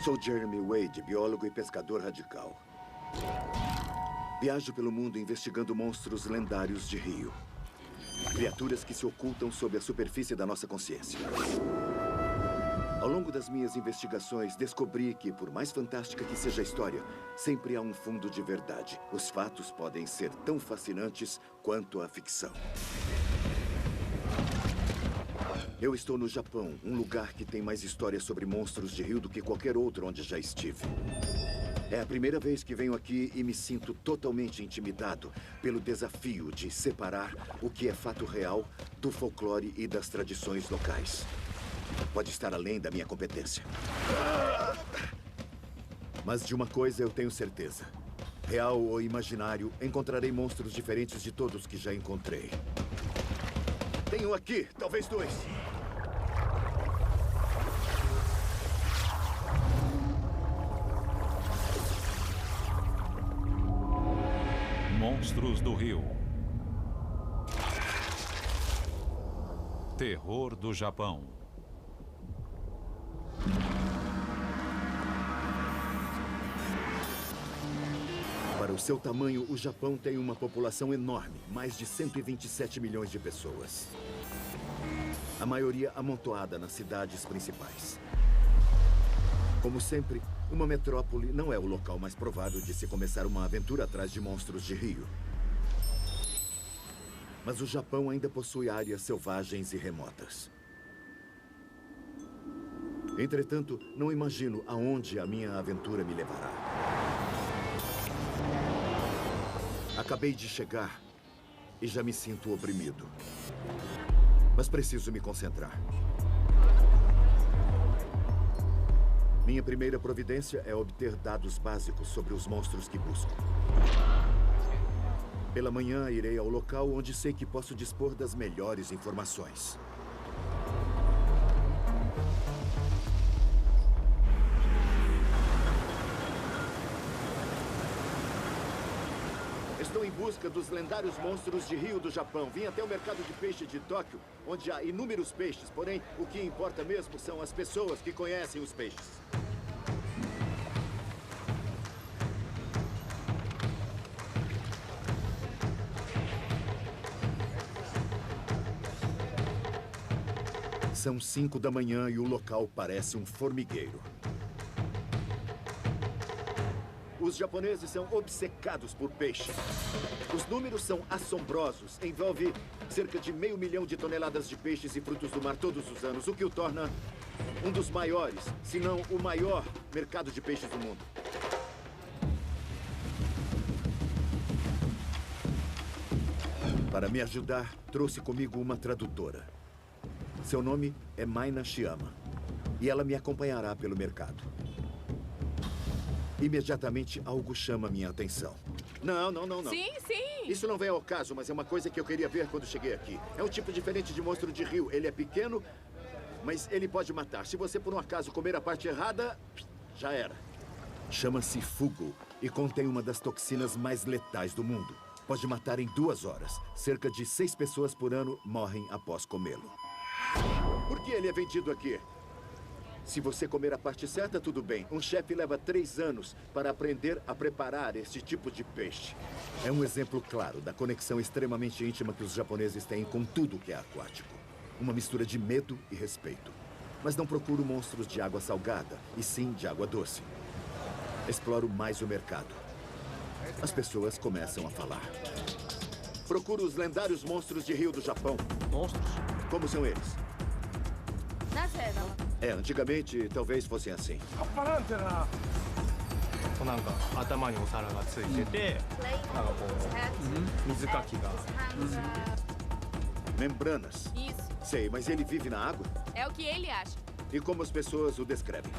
Sou Jeremy Wade, biólogo e pescador radical. Viajo pelo mundo investigando monstros lendários de rio. Criaturas que se ocultam sob a superfície da nossa consciência. Ao longo das minhas investigações, descobri que, por mais fantástica que seja a história, sempre há um fundo de verdade. Os fatos podem ser tão fascinantes quanto a ficção. Eu estou no Japão, um lugar que tem mais história sobre monstros de rio do que qualquer outro onde já estive. É a primeira vez que venho aqui e me sinto totalmente intimidado pelo desafio de separar o que é fato real do folclore e das tradições locais. Pode estar além da minha competência. Mas de uma coisa eu tenho certeza. Real ou imaginário, encontrarei monstros diferentes de todos que já encontrei. Tenho aqui, talvez dois. Monstros do Rio. Terror do Japão. Para o seu tamanho, o Japão tem uma população enorme, mais de 127 milhões de pessoas. A maioria amontoada nas cidades principais. Como sempre, uma metrópole não é o local mais provável de se começar uma aventura atrás de monstros de rio. Mas o Japão ainda possui áreas selvagens e remotas. Entretanto, não imagino aonde a minha aventura me levará. Acabei de chegar e já me sinto oprimido. Mas preciso me concentrar. Minha primeira providência é obter dados básicos sobre os monstros que busco. Pela manhã, irei ao local onde sei que posso dispor das melhores informações. Estou em busca dos lendários monstros de rio do Japão. Vim até o mercado de peixe de Tóquio, onde há inúmeros peixes. Porém, o que importa mesmo são as pessoas que conhecem os peixes. São 5 da manhã e o local parece um formigueiro. Os japoneses são obcecados por peixe. Os números são assombrosos. Envolve cerca de 500 mil de toneladas de peixes e frutos do mar todos os anos, o que o torna um dos maiores, se não o maior, mercado de peixes do mundo. Para me ajudar, trouxe comigo uma tradutora. Seu nome é Mai Nishiyama, e ela me acompanhará pelo mercado. Imediatamente, algo chama minha atenção. Não. Sim, sim. Isso não vem ao caso, mas é uma coisa que eu queria ver quando cheguei aqui. É um tipo diferente de monstro de rio. Ele é pequeno, mas ele pode matar. Se você, por um acaso, comer a parte errada, já era. Chama-se fugu e contém uma das toxinas mais letais do mundo. Pode matar em 2 horas. Cerca de 6 pessoas por ano morrem após comê-lo. Por que ele é vendido aqui? Se você comer a parte certa, tudo bem. Um chefe leva 3 anos para aprender a preparar este tipo de peixe. É um exemplo claro da conexão extremamente íntima que os japoneses têm com tudo que é aquático. Uma mistura de medo e respeito. Mas não procuro monstros de água salgada, e sim de água doce. Exploro mais o mercado. As pessoas começam a falar. Procuro os lendários monstros de rio do Japão. Monstros? Como são eles? Nasceram. Antigamente, talvez fossem assim. なんか頭にお皿がついてて、なんかこう水かきが。 Membranas. Isso. Sei, mas ele vive na água? É o que ele acha. E como as pessoas o descrevem?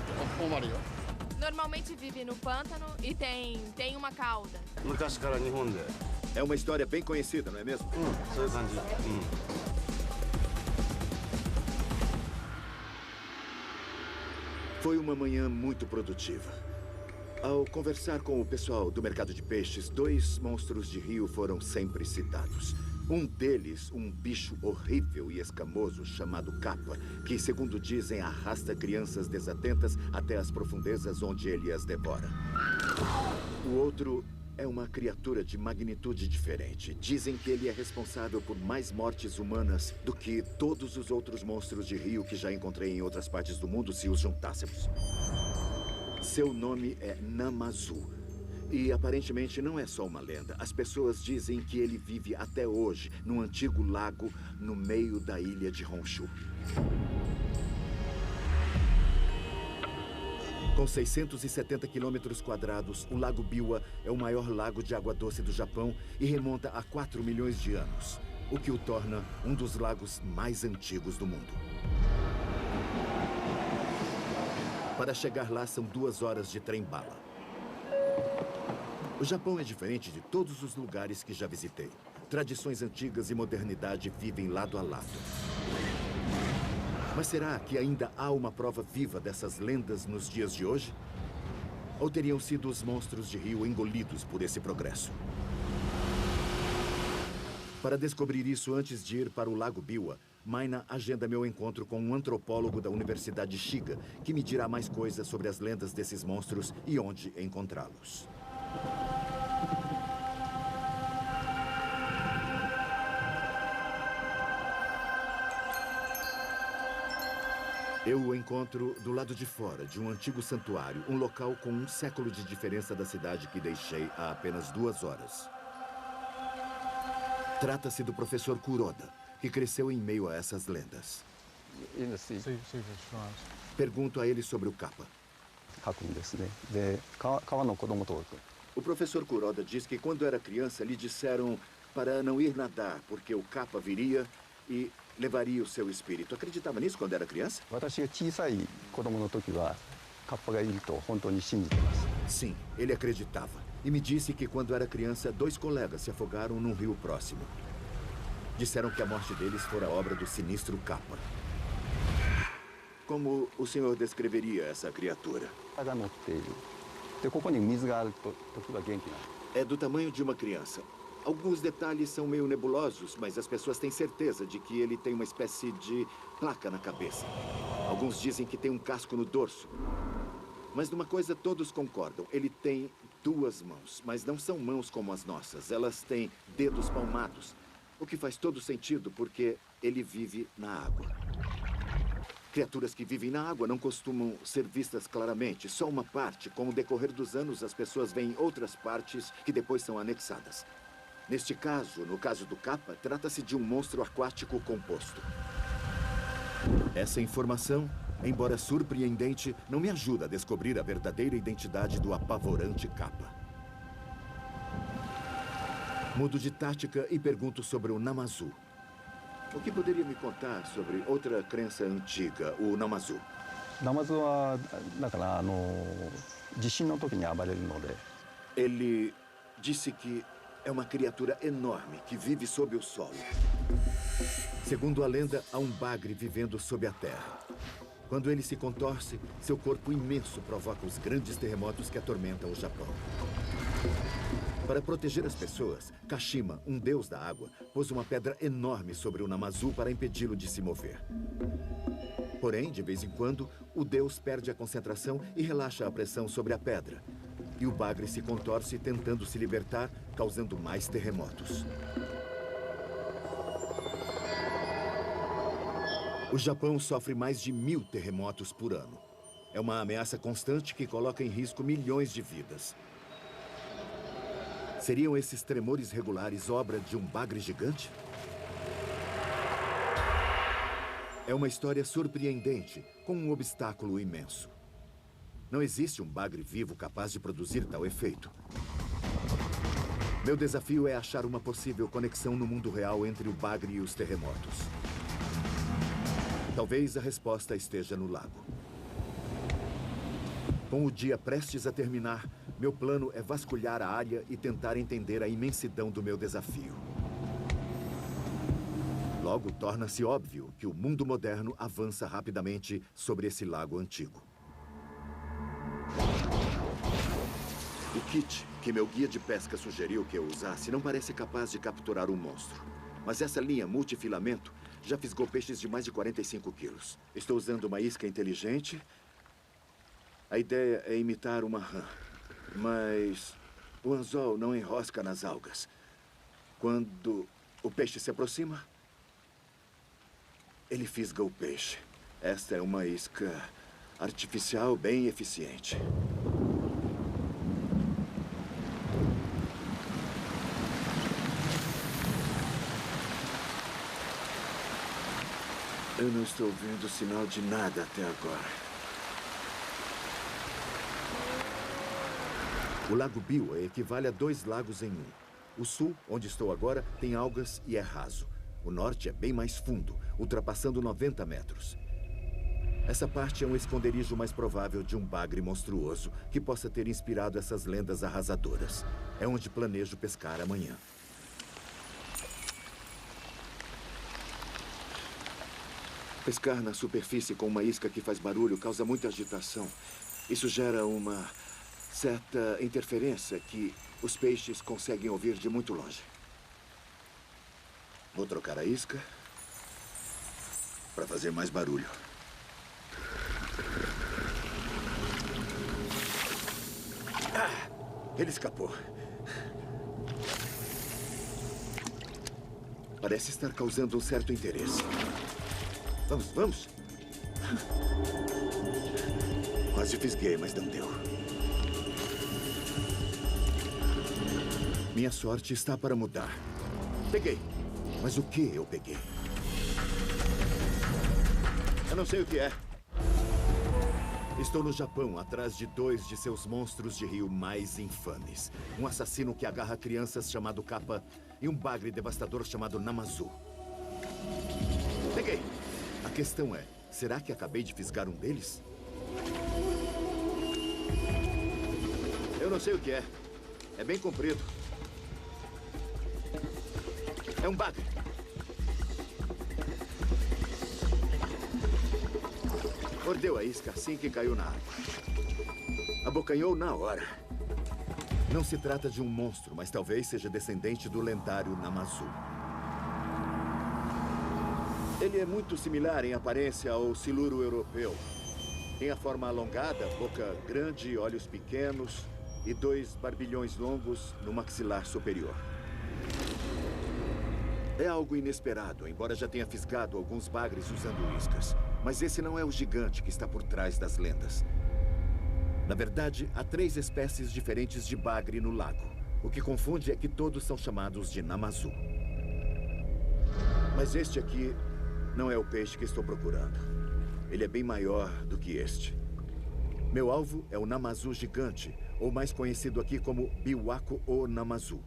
Normalmente vive no pântano e tem uma cauda. 昔から日本で É uma história bem conhecida, não é mesmo? そういう感じ、Foi uma manhã muito produtiva. Ao conversar com o pessoal do mercado de peixes, 2 monstros de rio foram sempre citados. Um deles, um bicho horrível e escamoso chamado capa, que, segundo dizem, arrasta crianças desatentas até as profundezas onde ele as devora. O outro é uma criatura de magnitude diferente. Dizem que ele é responsável por mais mortes humanas do que todos os outros monstros de rio que já encontrei em outras partes do mundo se os juntássemos. Seu nome é Namazu. E aparentemente não é só uma lenda. As pessoas dizem que ele vive até hoje num antigo lago no meio da ilha de Honshu. Com 670 quilômetros quadrados, o Lago Biwa é o maior lago de água doce do Japão e remonta a 4 milhões de anos, o que o torna um dos lagos mais antigos do mundo. Para chegar lá são 2 horas de trem-bala. O Japão é diferente de todos os lugares que já visitei. Tradições antigas e modernidade vivem lado a lado. Mas será que ainda há uma prova viva dessas lendas nos dias de hoje? Ou teriam sido os monstros de rio engolidos por esse progresso? Para descobrir isso antes de ir para o Lago Biwa, Maina agenda meu encontro com um antropólogo da Universidade Shiga, que me dirá mais coisas sobre as lendas desses monstros e onde encontrá-los. Eu o encontro do lado de fora de um antigo santuário, um local com 1 século de diferença da cidade que deixei há apenas 2 horas. Trata-se do professor Kuroda, que cresceu em meio a essas lendas. Pergunto a ele sobre o Kappa. O professor Kuroda diz que quando era criança lhe disseram para não ir nadar, porque o Kappa viria e levaria o seu espírito. Acreditava nisso quando era criança? Sim, ele acreditava. E me disse que quando era criança, 2 colegas se afogaram num rio próximo. Disseram que a morte deles fora obra do sinistro Kappa. Como o senhor descreveria essa criatura? É do tamanho de uma criança. Alguns detalhes são meio nebulosos, mas as pessoas têm certeza de que ele tem uma espécie de placa na cabeça. Alguns dizem que tem um casco no dorso. Mas numa coisa todos concordam. Ele tem 2 mãos, mas não são mãos como as nossas. Elas têm dedos palmados, o que faz todo sentido porque ele vive na água. Criaturas que vivem na água não costumam ser vistas claramente. Só uma parte. Com o decorrer dos anos, as pessoas veem outras partes que depois são anexadas. Neste caso, no caso do Kappa, trata-se de um monstro aquático composto. Essa informação, embora surpreendente, não me ajuda a descobrir a verdadeira identidade do apavorante Kappa. Mudo de tática e pergunto sobre o Namazu. O que poderia me contar sobre outra crença antiga, o Namazu? Ele disse que é uma criatura enorme que vive sob o solo. Segundo a lenda, há um bagre vivendo sob a terra. Quando ele se contorce, seu corpo imenso provoca os grandes terremotos que atormentam o Japão. Para proteger as pessoas, Kashima, um deus da água, pôs uma pedra enorme sobre o Namazu para impedi-lo de se mover. Porém, de vez em quando, o deus perde a concentração e relaxa a pressão sobre a pedra. E o bagre se contorce tentando se libertar, causando mais terremotos. O Japão sofre mais de 1000 terremotos por ano. É uma ameaça constante que coloca em risco milhões de vidas. Seriam esses tremores regulares obra de um bagre gigante? É uma história surpreendente, com um obstáculo imenso. Não existe um bagre vivo capaz de produzir tal efeito. Meu desafio é achar uma possível conexão no mundo real entre o bagre e os terremotos. Talvez a resposta esteja no lago. Com o dia prestes a terminar, meu plano é vasculhar a área e tentar entender a imensidão do meu desafio. Logo, torna-se óbvio que o mundo moderno avança rapidamente sobre esse lago antigo. O kit que meu guia de pesca sugeriu que eu usasse não parece capaz de capturar um monstro. Mas essa linha multifilamento já fisgou peixes de mais de 45 quilos. Estou usando uma isca inteligente. A ideia é imitar uma rã. Mas o anzol não enrosca nas algas. Quando o peixe se aproxima, ele fisga o peixe. Esta é uma isca artificial bem eficiente. Eu não estou vendo sinal de nada até agora. O Lago Biwa equivale a 2 lagos em um. O sul, onde estou agora, tem algas e é raso. O norte é bem mais fundo, ultrapassando 90 metros. Essa parte é um esconderijo mais provável de um bagre monstruoso que possa ter inspirado essas lendas arrasadoras. É onde planejo pescar amanhã. Pescar na superfície com uma isca que faz barulho causa muita agitação. Isso gera uma certa interferência que os peixes conseguem ouvir de muito longe. Vou trocar a isca para fazer mais barulho. Ah, ele escapou. Parece estar causando um certo interesse. Vamos, vamos. Quase fisguei, mas não deu. Minha sorte está para mudar. Peguei. Mas o que eu peguei? Eu não sei o que é. Estou no Japão, atrás de 2 de seus monstros de rio mais infames. Um assassino que agarra crianças chamado Kappa e um bagre devastador chamado Namazu. Peguei. A questão é, será que acabei de fisgar um deles? Eu não sei o que é. É bem comprido. É um bagre. Mordeu a isca assim que caiu na água. Abocanhou na hora. Não se trata de um monstro, mas talvez seja descendente do lendário Namazu. Ele é muito similar em aparência ao siluro europeu. Tem a forma alongada, boca grande, olhos pequenos e 2 barbilhões longos no maxilar superior. É algo inesperado, embora já tenha fisgado alguns bagres usando iscas. Mas esse não é o gigante que está por trás das lendas. Na verdade, há 3 espécies diferentes de bagre no lago. O que confunde é que todos são chamados de Namazu. Mas este aqui não é o peixe que estou procurando. Ele é bem maior do que este. Meu alvo é o Namazu gigante, ou mais conhecido aqui como Biwako o Namazu.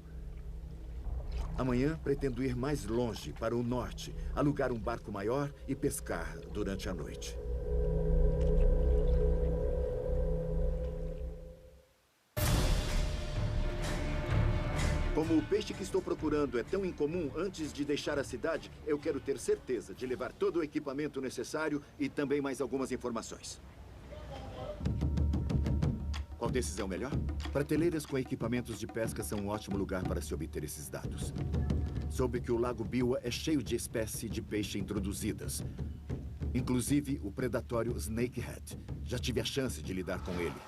Amanhã pretendo ir mais longe, para o norte, alugar um barco maior e pescar durante a noite. Como o peixe que estou procurando é tão incomum, antes de deixar a cidade, eu quero ter certeza de levar todo o equipamento necessário e também mais algumas informações. Qual desses é o melhor? Prateleiras com equipamentos de pesca são um ótimo lugar para se obter esses dados. Soube que o Lago Biwa é cheio de espécies de peixe introduzidas. Inclusive o predatório snakehead. Já tive a chance de lidar com ele.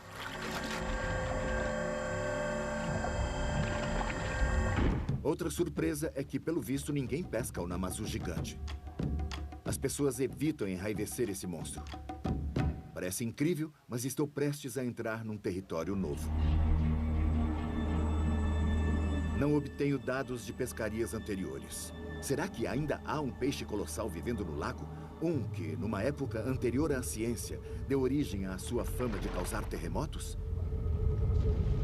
Outra surpresa é que, pelo visto, ninguém pesca o Namazu gigante. As pessoas evitam enraivecer esse monstro. Parece incrível, mas estou prestes a entrar num território novo. Não obtenho dados de pescarias anteriores. Será que ainda há um peixe colossal vivendo no lago? Um que, numa época anterior à ciência, deu origem à sua fama de causar terremotos?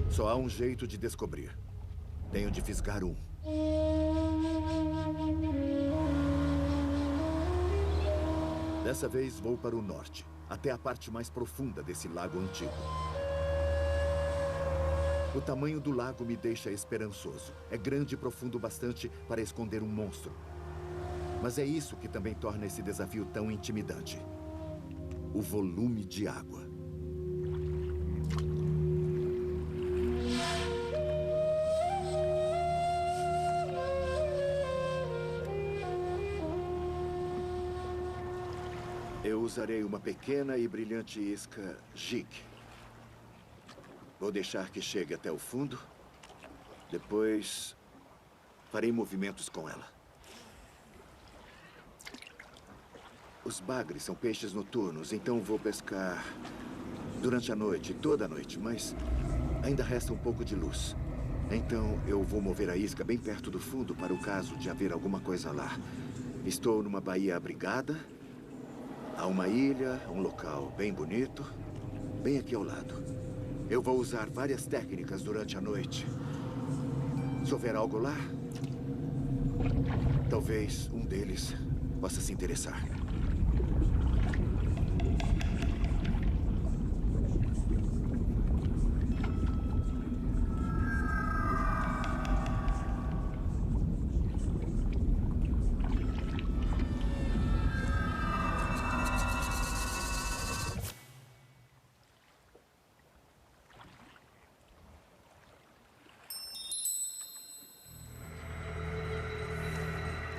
Só há um jeito de descobrir. Tenho de fisgar um. Dessa vez vou para o norte, até a parte mais profunda desse lago antigo. O tamanho do lago me deixa esperançoso. É grande e profundo bastante para esconder um monstro. Mas é isso que também torna esse desafio tão intimidante. O volume de água. usarei uma pequena e brilhante isca jig. Vou deixar que chegue até o fundo. Depois, farei movimentos com ela. Os bagres são peixes noturnos, então vou pescar durante a noite, toda a noite, mas ainda resta um pouco de luz. Então, eu vou mover a isca bem perto do fundo para o caso de haver alguma coisa lá. Estou numa baía abrigada. Há uma ilha, um local bem bonito, bem aqui ao lado. Eu vou usar várias técnicas durante a noite. Se houver algo lá, talvez um deles possa se interessar.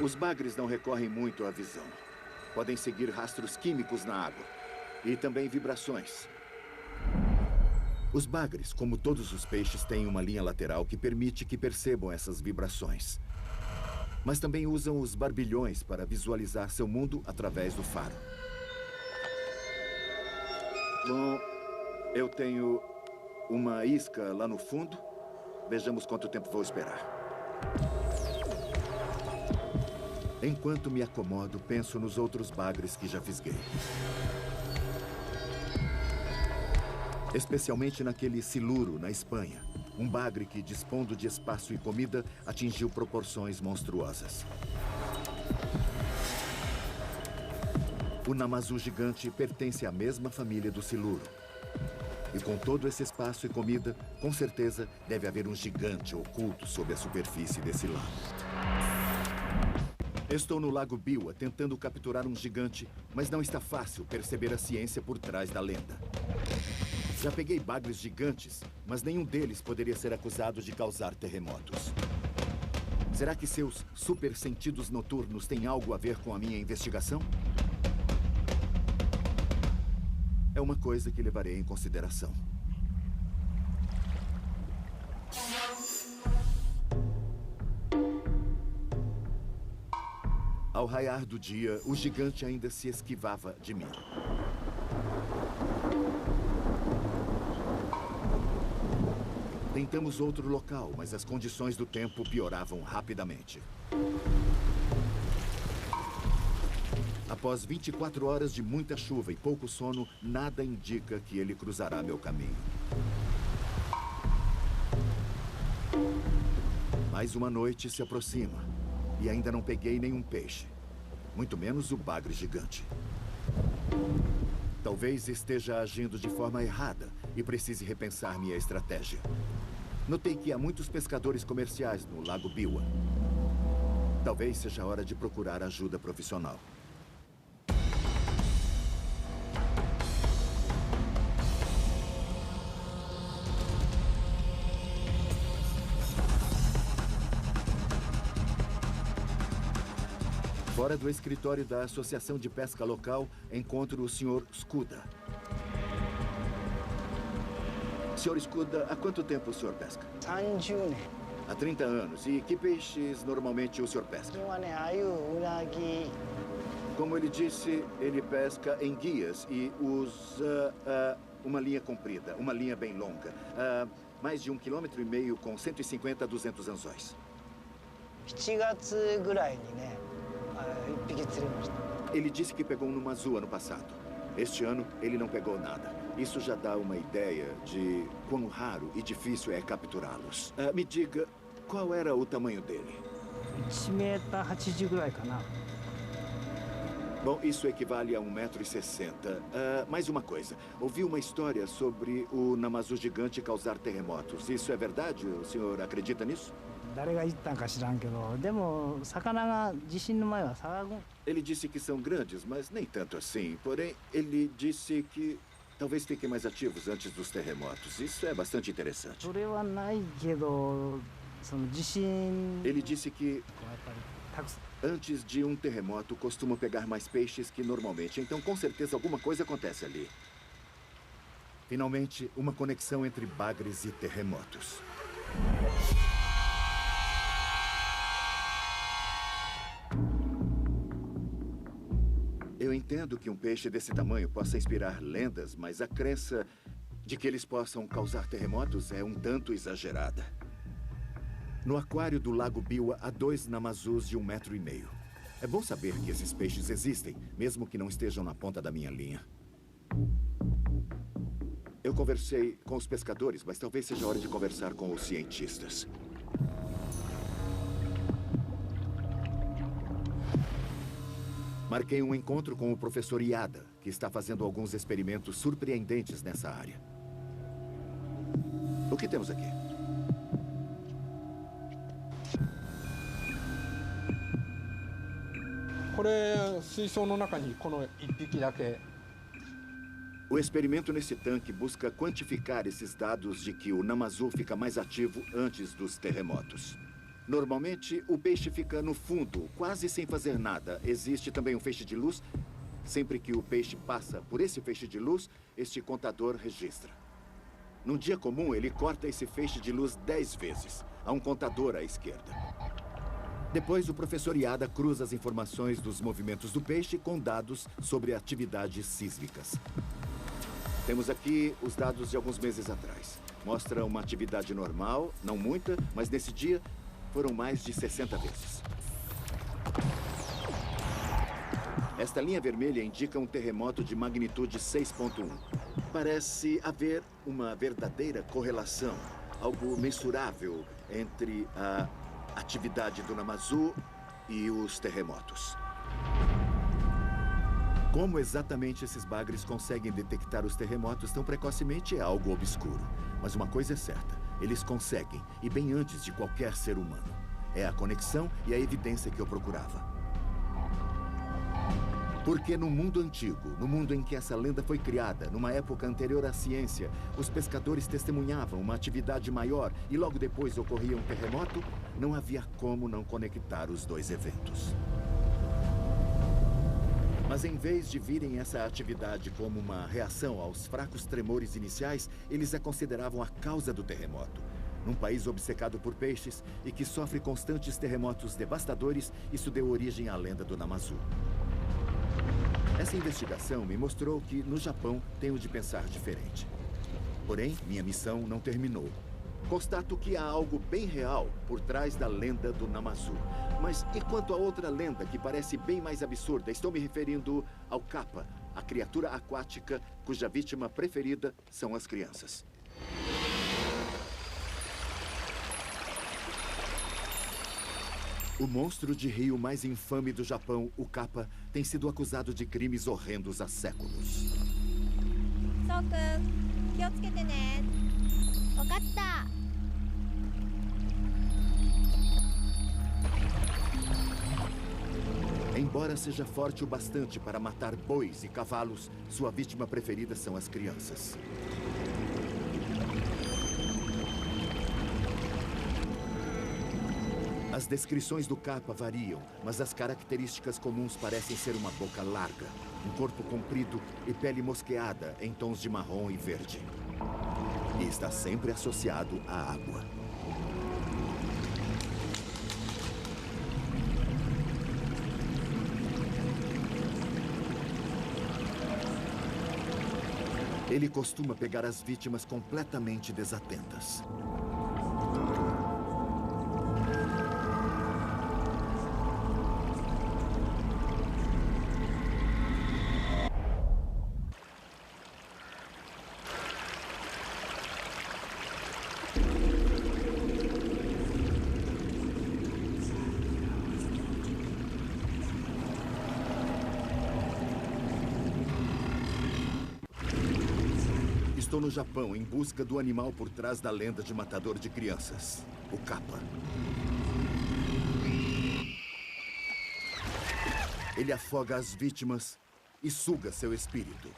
Os bagres não recorrem muito à visão. Podem seguir rastros químicos na água e também vibrações. Os bagres, como todos os peixes, têm uma linha lateral que permite que percebam essas vibrações. Mas também usam os barbilhões para visualizar seu mundo através do faro. Bom, eu tenho uma isca lá no fundo. Vejamos quanto tempo vou esperar. Enquanto me acomodo, penso nos outros bagres que já fisguei. Especialmente naquele siluro, na Espanha. Um bagre que, dispondo de espaço e comida, atingiu proporções monstruosas. O namazu gigante pertence à mesma família do siluro. E com todo esse espaço e comida, com certeza deve haver um gigante oculto sob a superfície desse lago. Estou no Lago Biwa, tentando capturar um gigante, mas não está fácil perceber a ciência por trás da lenda. Já peguei bagres gigantes, mas nenhum deles poderia ser acusado de causar terremotos. Será que seus super sentidos noturnos têm algo a ver com a minha investigação? É uma coisa que levarei em consideração. Ao raiar do dia, o gigante ainda se esquivava de mim. Tentamos outro local, mas as condições do tempo pioravam rapidamente. Após 24 horas de muita chuva e pouco sono, nada indica que ele cruzará meu caminho. Mais uma noite se aproxima. E ainda não peguei nenhum peixe. Muito menos o bagre gigante. Talvez esteja agindo de forma errada e precise repensar minha estratégia. Notei que há muitos pescadores comerciais no Lago Biwa. Talvez seja a hora de procurar ajuda profissional. Fora do escritório da Associação de Pesca Local, encontro o Sr. Skuda. Sr. Skuda, há quanto tempo o senhor pesca? 30 anos. Há 30 anos. E que peixes normalmente o senhor pesca? Como ele disse, ele pesca em guias e usa uma linha comprida, uma linha bem longa. Mais de 1,5 km com 150 a 200 anzóis. 7月ぐらいにね、1匹釣れました。 Ele disse que pegou um namazu ano passado. Este ano, ele não pegou nada. Isso já dá uma ideia de quão raro e difícil é capturá-los. Me diga, qual era o tamanho dele? 1,80 mぐらいかな。 Bom, isso equivale a 1,60 m. Mais uma coisa. Ouvi uma história sobre o namazu gigante causar terremotos. Isso é verdade? O senhor acredita nisso? 誰が言ったんか知らんけど、でも魚が地震の前は騒ぐ。 Ele disse que são grandes, mas nem tanto assim. Porém, ele disse que talvez fiquem mais ativos antes dos terremotos. Isso é bastante interessante. それはないけど、その地震。 Ele disse que Antes de um terremoto, costuma pegar mais peixes que normalmente, então com certeza alguma coisa acontece ali. Finalmente, uma conexão entre bagres e terremotos. Eu entendo que um peixe desse tamanho possa inspirar lendas, mas a crença de que eles possam causar terremotos é um tanto exagerada. No aquário do Lago Biwa há 2 namazus de 1,5 metro. É bom saber que esses peixes existem, mesmo que não estejam na ponta da minha linha. Eu conversei com os pescadores, mas talvez seja hora de conversar com os cientistas. Marquei um encontro com o professor Yada, que está fazendo alguns experimentos surpreendentes nessa área. O que temos aqui? O experimento nesse tanque busca quantificar esses dados de que o namazu fica mais ativo antes dos terremotos. Normalmente, o peixe fica no fundo, quase sem fazer nada. Existe também um feixe de luz. Sempre que o peixe passa por esse feixe de luz, este contador registra. Num dia comum, ele corta esse feixe de luz 10 vezes. Há um contador à esquerda. Depois, o professor Yada cruza as informações dos movimentos do peixe com dados sobre atividades sísmicas. Temos aqui os dados de alguns meses atrás. Mostra uma atividade normal, não muita, mas nesse dia foram mais de 60 vezes. Esta linha vermelha indica um terremoto de magnitude 6,1. Parece haver uma verdadeira correlação, algo mensurável entre a atividade do namazu e os terremotos. Como exatamente esses bagres conseguem detectar os terremotos tão precocemente é algo obscuro. Mas uma coisa é certa, eles conseguem, e bem antes de qualquer ser humano. É a conexão e a evidência que eu procurava. Porque no mundo antigo, no mundo em que essa lenda foi criada, numa época anterior à ciência, os pescadores testemunhavam uma atividade maior e logo depois ocorria um terremoto, não havia como não conectar os dois eventos. Mas em vez de virem essa atividade como uma reação aos fracos tremores iniciais, eles a consideravam a causa do terremoto. Num país obcecado por peixes e que sofre constantes terremotos devastadores, isso deu origem à lenda do namazu. Essa investigação me mostrou que, no Japão, tenho de pensar diferente. Porém, minha missão não terminou. Constato que há algo bem real por trás da lenda do namazu. Mas e quanto a outra lenda que parece bem mais absurda? Estou me referindo ao kappa, a criatura aquática cuja vítima preferida são as crianças. O monstro de rio mais infame do Japão, o kappa, tem sido acusado de crimes horrendos há séculos. Embora seja forte o bastante para matar bois e cavalos, sua vítima preferida são as crianças. As descrições do kappa variam, mas as características comuns parecem ser uma boca larga, um corpo comprido e pele mosqueada em tons de marrom e verde. E está sempre associado à água. Ele costuma pegar as vítimas completamente desatentas. Estou no Japão em busca do animal por trás da lenda de matador de crianças, o kappa. Ele afoga as vítimas e suga seu espírito.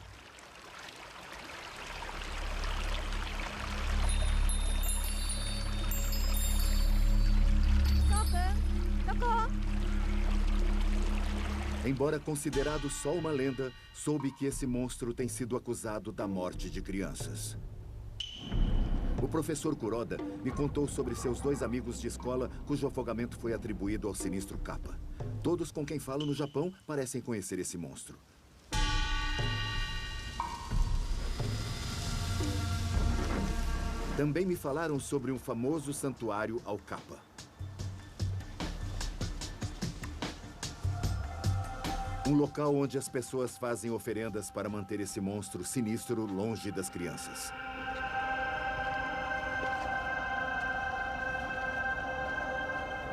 Embora considerado só uma lenda, soube que esse monstro tem sido acusado da morte de crianças. O professor Kuroda me contou sobre seus 2 amigos de escola cujo afogamento foi atribuído ao sinistro Kappa. Todos com quem falo no Japão parecem conhecer esse monstro. Também me falaram sobre um famoso santuário ao Kappa. Um local onde as pessoas fazem oferendas para manter esse monstro sinistro longe das crianças.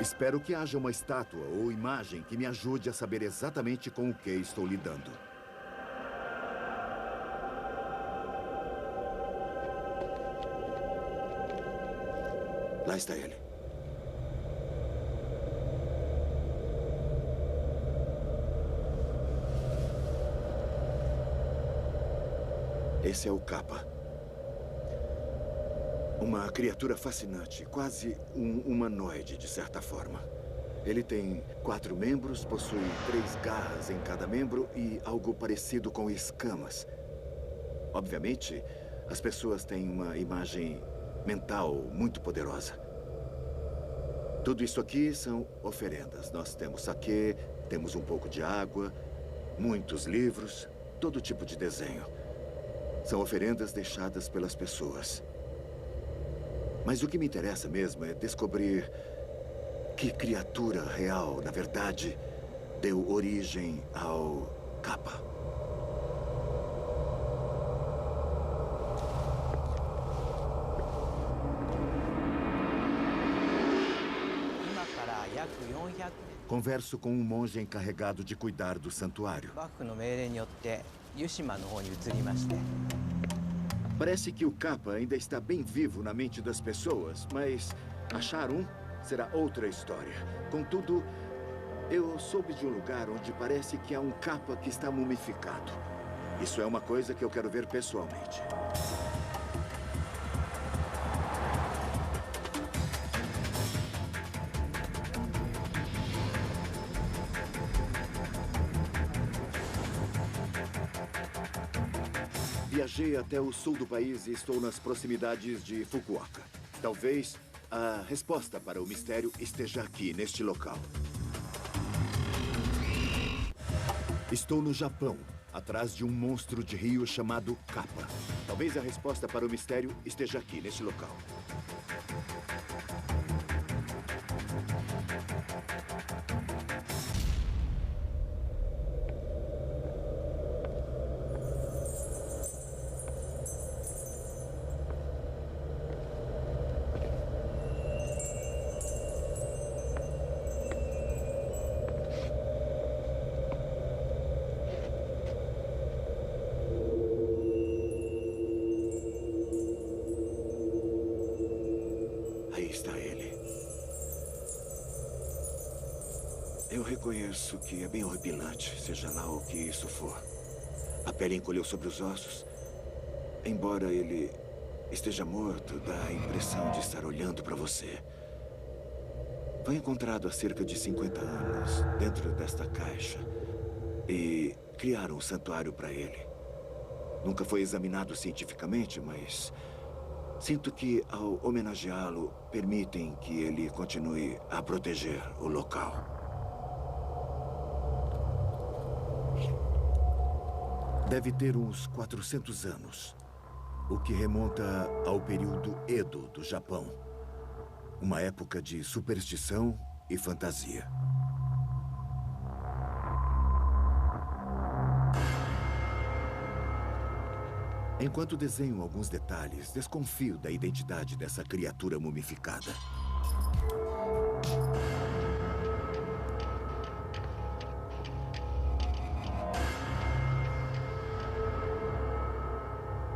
Espero que haja uma estátua ou imagem que me ajude a saber exatamente com o que estou lidando. Lá está ele. Esse é o Kappa. Uma criatura fascinante, quase um humanoide, de certa forma. Ele tem 4 membros, possui 3 garras em cada membro e algo parecido com escamas. Obviamente, as pessoas têm uma imagem mental muito poderosa. Tudo isso aqui são oferendas. Nós temos saquê, temos um pouco de água, muitos livros, todo tipo de desenho. São oferendas deixadas pelas pessoas. Mas o que me interessa mesmo é descobrir que criatura real, na verdade, deu origem ao Kappa. Converso com um monge encarregado de cuidar do santuário. Parece que o Kappa ainda está bem vivo na mente das pessoas, mas achar um será outra história. Contudo, eu soube de um lugar onde parece que há um Kappa que está mumificado. Isso é uma coisa que eu quero ver pessoalmente. Viajei até o sul do país e estou nas proximidades de Fukuoka. Talvez a resposta para o mistério esteja aqui, neste local. Estou no Japão, atrás de um monstro de rio chamado Kappa. Talvez a resposta para o mistério esteja aqui, neste local. Eu reconheço que é bem horripilante, seja lá o que isso for. A pele encolheu sobre os ossos. Embora ele esteja morto, dá a impressão de estar olhando para você. Foi encontrado há cerca de 50 anos, dentro desta caixa. E criaram um santuário para ele. Nunca foi examinado cientificamente, mas sinto que, ao homenageá-lo, permitem que ele continue a proteger o local. Deve ter uns 400 anos, o que remonta ao período Edo do Japão, uma época de superstição e fantasia. Enquanto desenho alguns detalhes, desconfio da identidade dessa criatura mumificada.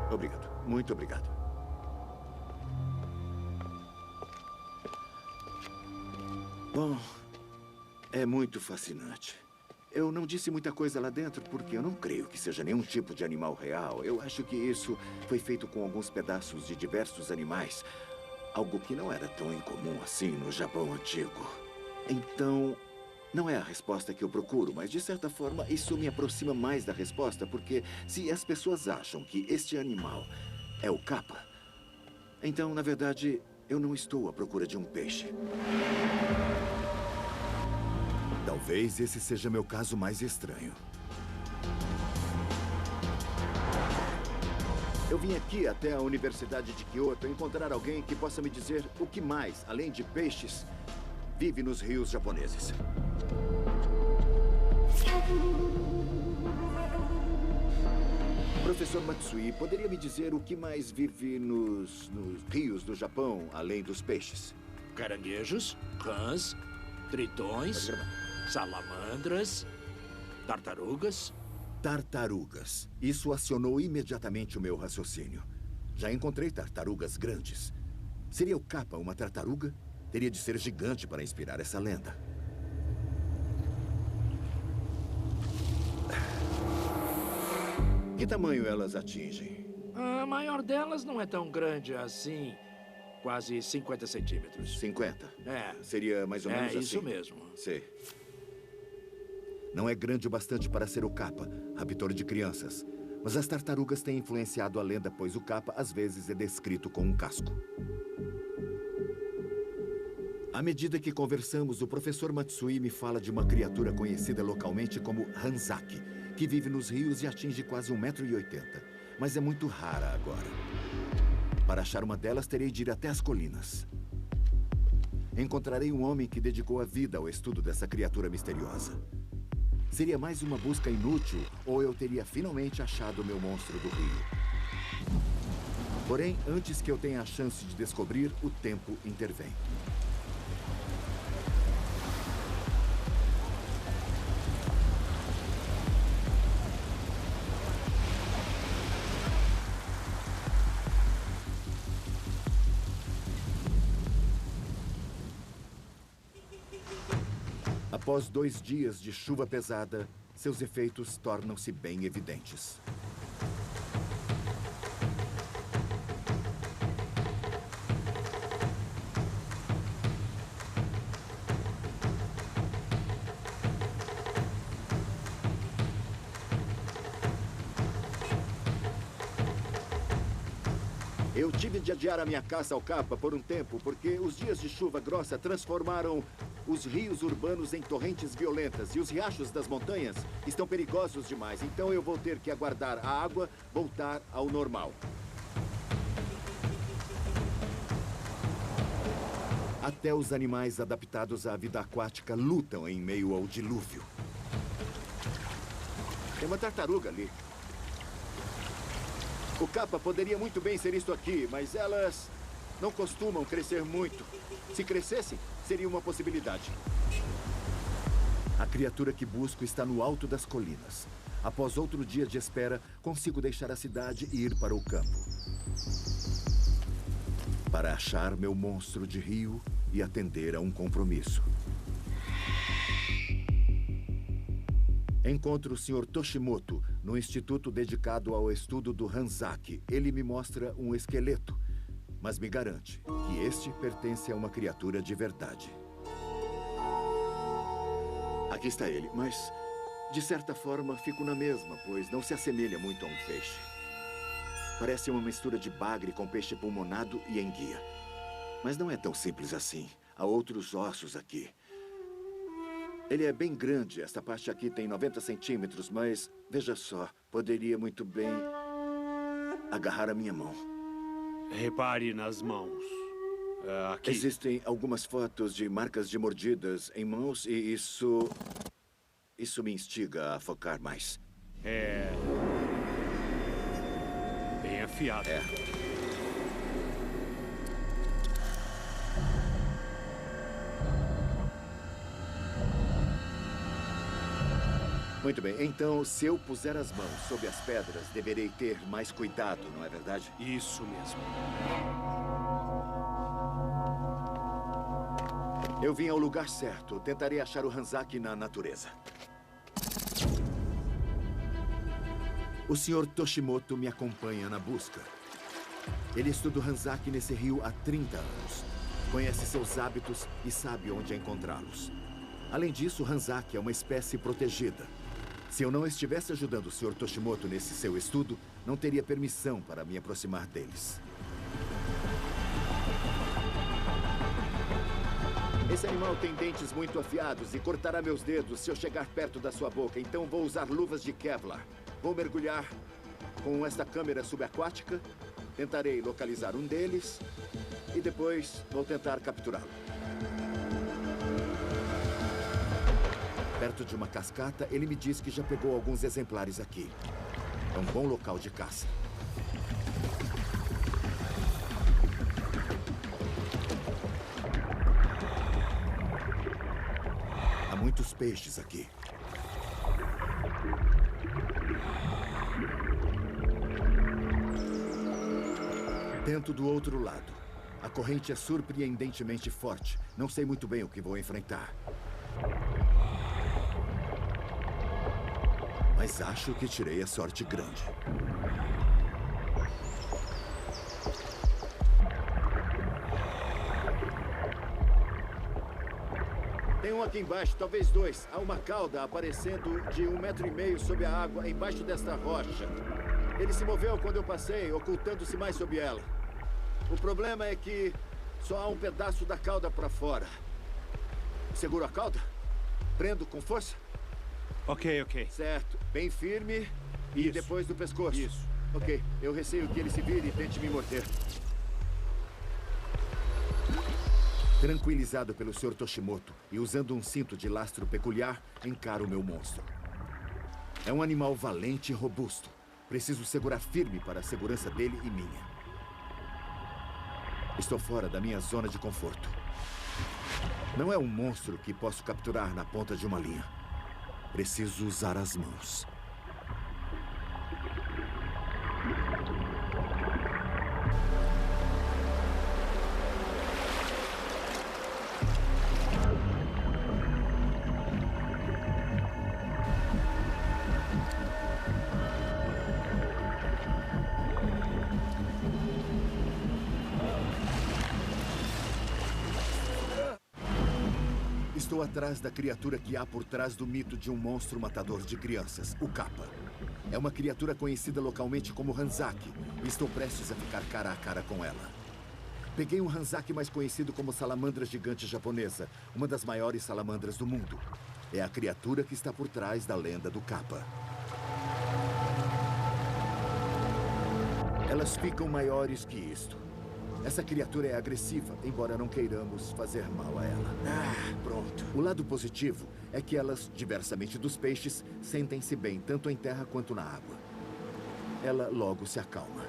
Obrigado. Muito obrigado. Bom, é muito fascinante. Eu não disse muita coisa lá dentro porque eu não creio que seja nenhum tipo de animal real. Eu acho que isso foi feito com alguns pedaços de diversos animais. Algo que não era tão incomum assim no Japão antigo. Então, Não é a resposta que eu procuro, mas de certa forma isso me aproxima mais da resposta, porque se as pessoas acham que este animal é o capa, então, na verdade, eu não estou à procura de um peixe. Talvez esse seja meu caso mais estranho. Eu vim aqui até a Universidade de Kyoto encontrar alguém que possa me dizer o que mais, além de peixes, vive nos rios japoneses. Professor Matsui, poderia me dizer o que mais vive nos rios do Japão, além dos peixes? Caranguejos, rãs, tritões, salamandras, tartarugas. Tartarugas. Isso acionou imediatamente o meu raciocínio. Já encontrei tartarugas grandes. Seria o capa uma tartaruga? Teria de ser gigante para inspirar essa lenda. Que tamanho elas atingem? A maior delas não é tão grande assim. Quase 50 centímetros. 50? É. Seria mais ou menos assim? É isso mesmo. Sei. Não é grande o bastante para ser o capa, raptor de crianças. Mas as tartarugas têm influenciado a lenda, pois o capa às vezes é descrito com um casco. À medida que conversamos, o professor Matsui me fala de uma criatura conhecida localmente como Hanzaki, que vive nos rios e atinge quase 1,80 m, mas é muito rara agora. Para achar uma delas, terei de ir até as colinas. Encontrarei um homem que dedicou a vida ao estudo dessa criatura misteriosa. Seria mais uma busca inútil, ou eu teria finalmente achado o meu monstro do rio. Porém, antes que eu tenha a chance de descobrir, o tempo intervém. Após 2 dias de chuva pesada, seus efeitos tornam-se bem evidentes. Eu tive de adiar a minha caça ao capa por um tempo, porque os dias de chuva grossa transformaram os rios urbanos em torrentes violentas e os riachos das montanhas estão perigosos demais. Então eu vou ter que aguardar a água voltar ao normal. Até os animais adaptados à vida aquática lutam em meio ao dilúvio. Tem uma tartaruga ali. O capa poderia muito bem ser isto aqui, mas elas não costumam crescer muito. Se crescessem, seria uma possibilidade. A criatura que busco está no alto das colinas. Após outro dia de espera, consigo deixar a cidade e ir para o campo. Para achar meu monstro de rio e atender a um compromisso. Encontro o Sr. Toshimoto no instituto dedicado ao estudo do Hanzaki. Ele me mostra um esqueleto, mas me garante que este pertence a uma criatura de verdade. Aqui está ele, mas de certa forma fico na mesma, pois não se assemelha muito a um peixe. Parece uma mistura de bagre com peixe pulmonado e enguia. Mas não é tão simples assim. Há outros ossos aqui. Ele é bem grande. Esta parte aqui tem 90 centímetros, mas veja só, poderia muito bem agarrar a minha mão. Repare nas mãos. Aqui. Existem algumas fotos de marcas de mordidas em mãos e isso me instiga a focar mais. É bem afiado. É. Muito bem, então, se eu puser as mãos sobre as pedras, deverei ter mais cuidado, não é verdade? Isso mesmo. Eu vim ao lugar certo. Tentarei achar o Hanzaki na natureza. O Sr. Toshimoto me acompanha na busca. Ele estuda o Hanzaki nesse rio há 30 anos. Conhece seus hábitos e sabe onde encontrá-los. Além disso, Hanzaki é uma espécie protegida. Se eu não estivesse ajudando o Sr. Toshimoto nesse seu estudo, não teria permissão para me aproximar deles. Esse animal tem dentes muito afiados e cortará meus dedos se eu chegar perto da sua boca. Então vou usar luvas de Kevlar. Vou mergulhar com esta câmera subaquática. Tentarei localizar um deles e depois vou tentar capturá-lo. Perto de uma cascata, ele me diz que já pegou alguns exemplares aqui. É um bom local de caça. Há muitos peixes aqui. Tento do outro lado. A corrente é surpreendentemente forte. Não sei muito bem o que vou enfrentar. Mas acho que tirei a sorte grande. Tem um aqui embaixo, talvez dois. Há uma cauda aparecendo de 1,5 metro sob a água, embaixo desta rocha. Ele se moveu quando eu passei, ocultando-se mais sob ela. O problema é que só há um pedaço da cauda para fora. Seguro a cauda? Prendo com força? Ok. Certo. Bem firme e Isso. depois do pescoço. Isso. Ok. Eu receio que ele se vire e tente me morder. Tranquilizado pelo Sr. Toshimoto e usando um cinto de lastro peculiar, encaro o meu monstro. É um animal valente e robusto. Preciso segurar firme para a segurança dele e minha. Estou fora da minha zona de conforto. Não é um monstro que posso capturar na ponta de uma linha. Preciso usar as mãos. Estou atrás da criatura que há por trás do mito de um monstro matador de crianças, o Kappa. É uma criatura conhecida localmente como Hanzaki e estou prestes a ficar cara a cara com ela. Peguei um Hanzaki mais conhecido como salamandra gigante japonesa, uma das maiores salamandras do mundo. É a criatura que está por trás da lenda do Kappa. Elas ficam maiores que isto. Essa criatura é agressiva, embora não queiramos fazer mal a ela. Pronto. O lado positivo é que elas, diversamente dos peixes, sentem-se bem tanto em terra quanto na água. Ela logo se acalma.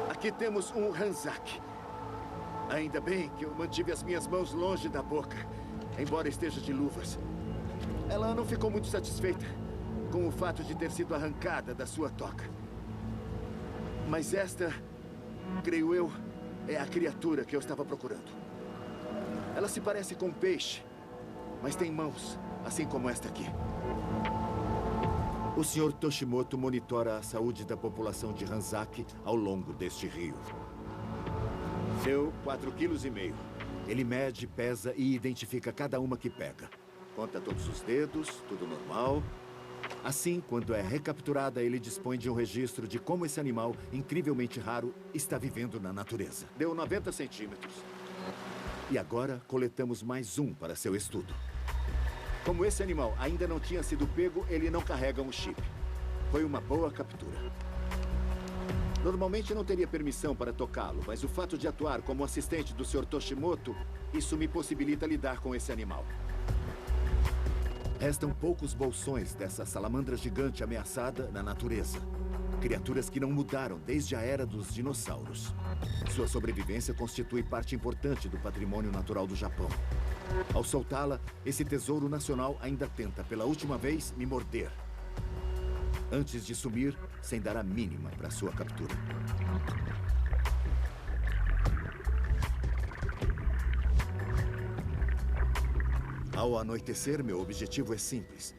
Aqui temos um Hanzaki. Ainda bem que eu mantive as minhas mãos longe da boca, embora esteja de luvas. Ela não ficou muito satisfeita com o fato de ter sido arrancada da sua toca. Mas esta, creio eu, é a criatura que eu estava procurando. Ela se parece com um peixe, mas tem mãos, assim como esta aqui. O Sr. Toshimoto monitora a saúde da população de Hanzaki ao longo deste rio. Deu 4,5 kg. Ele mede, pesa e identifica cada uma que pega. Conta todos os dedos, tudo normal. Assim, quando é recapturada, ele dispõe de um registro de como esse animal, incrivelmente raro, está vivendo na natureza. Deu 90 centímetros. E agora, coletamos mais um para seu estudo. Como esse animal ainda não tinha sido pego, ele não carrega um chip. Foi uma boa captura. Normalmente não teria permissão para tocá-lo, mas o fato de atuar como assistente do Sr. Toshimoto, isso me possibilita lidar com esse animal. Restam poucos bolsões dessa salamandra gigante ameaçada na natureza. Criaturas que não mudaram desde a era dos dinossauros. Sua sobrevivência constitui parte importante do patrimônio natural do Japão. Ao soltá-la, esse tesouro nacional ainda tenta, pela última vez, me morder. Antes de sumir, sem dar a mínima para sua captura. Ao anoitecer, meu objetivo é simples.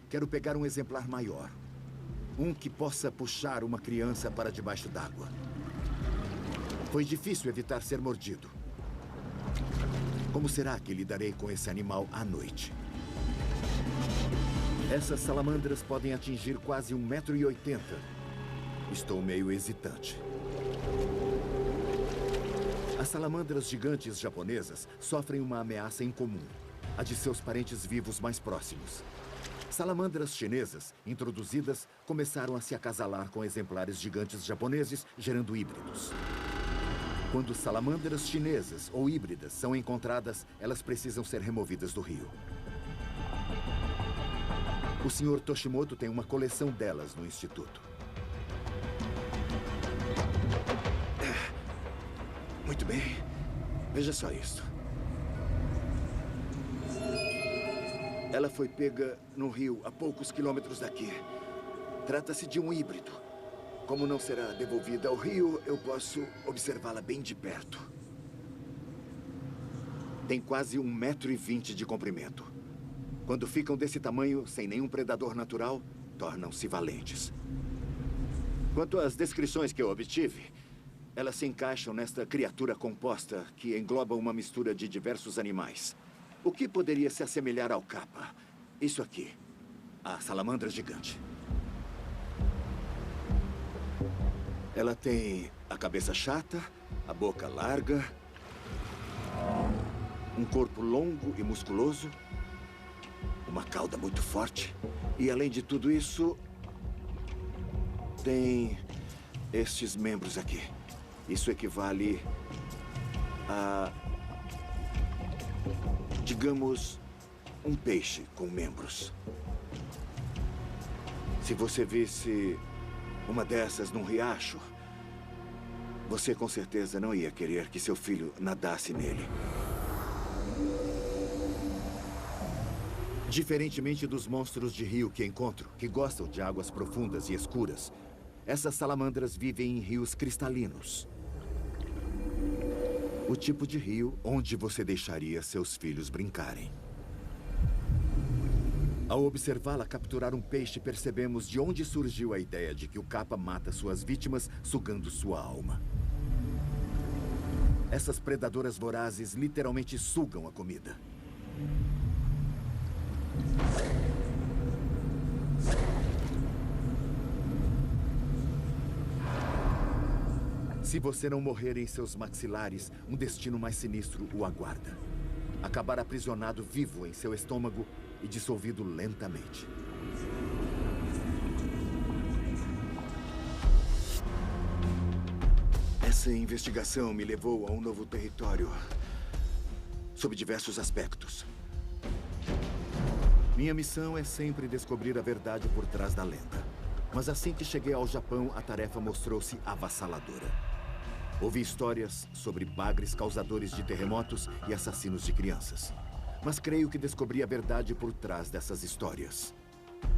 Quero pegar um exemplar maior. Um que possa puxar uma criança para debaixo d'água. Foi difícil evitar ser mordido. Como será que lidarei com esse animal à noite? Essas salamandras podem atingir quase 1,80 m. Estou meio hesitante. As salamandras gigantes japonesas sofrem uma ameaça incomum, a de seus parentes vivos mais próximos. Salamandras chinesas, introduzidas, começaram a se acasalar com exemplares gigantes japoneses, gerando híbridos. Quando salamandras chinesas ou híbridas são encontradas, elas precisam ser removidas do rio. O Sr. Toshimoto tem uma coleção delas no instituto. Muito bem. Veja só isso. Ela foi pega no rio a poucos quilômetros daqui. Trata-se de um híbrido. Como não será devolvida ao rio, eu posso observá-la bem de perto. Tem quase 1,20 m de comprimento. Quando ficam desse tamanho, sem nenhum predador natural, tornam-se valentes. Quanto às descrições que eu obtive, elas se encaixam nesta criatura composta que engloba uma mistura de diversos animais. O que poderia se assemelhar ao capa? Isso aqui, a salamandra gigante. Ela tem a cabeça chata, a boca larga, um corpo longo e musculoso, uma cauda muito forte. E, além de tudo isso, tem estes membros aqui. Isso equivale a, digamos, um peixe com membros. Se você visse uma dessas num riacho, você com certeza não ia querer que seu filho nadasse nele. Diferentemente dos monstros de rio que encontro, que gostam de águas profundas e escuras, essas salamandras vivem em rios cristalinos. O tipo de rio onde você deixaria seus filhos brincarem. Ao observá-la capturar um peixe, percebemos de onde surgiu a ideia de que o capa mata suas vítimas sugando sua alma. Essas predadoras vorazes literalmente sugam a comida. Se você não morrer em seus maxilares, um destino mais sinistro o aguarda. Acabar aprisionado vivo em seu estômago e dissolvido lentamente. Essa investigação me levou a um novo território, sob diversos aspectos. Minha missão é sempre descobrir a verdade por trás da lenda. Mas assim que cheguei ao Japão, a tarefa mostrou-se avassaladora. Ouvi histórias sobre bagres causadores de terremotos e assassinos de crianças. Mas creio que descobri a verdade por trás dessas histórias.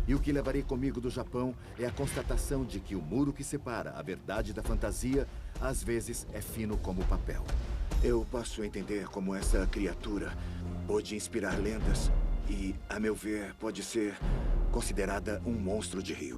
E o que levarei comigo do Japão é a constatação de que o muro que separa a verdade da fantasia, às vezes, é fino como papel. Eu posso entender como essa criatura pôde inspirar lendas e, a meu ver, pode ser considerada um monstro de rio.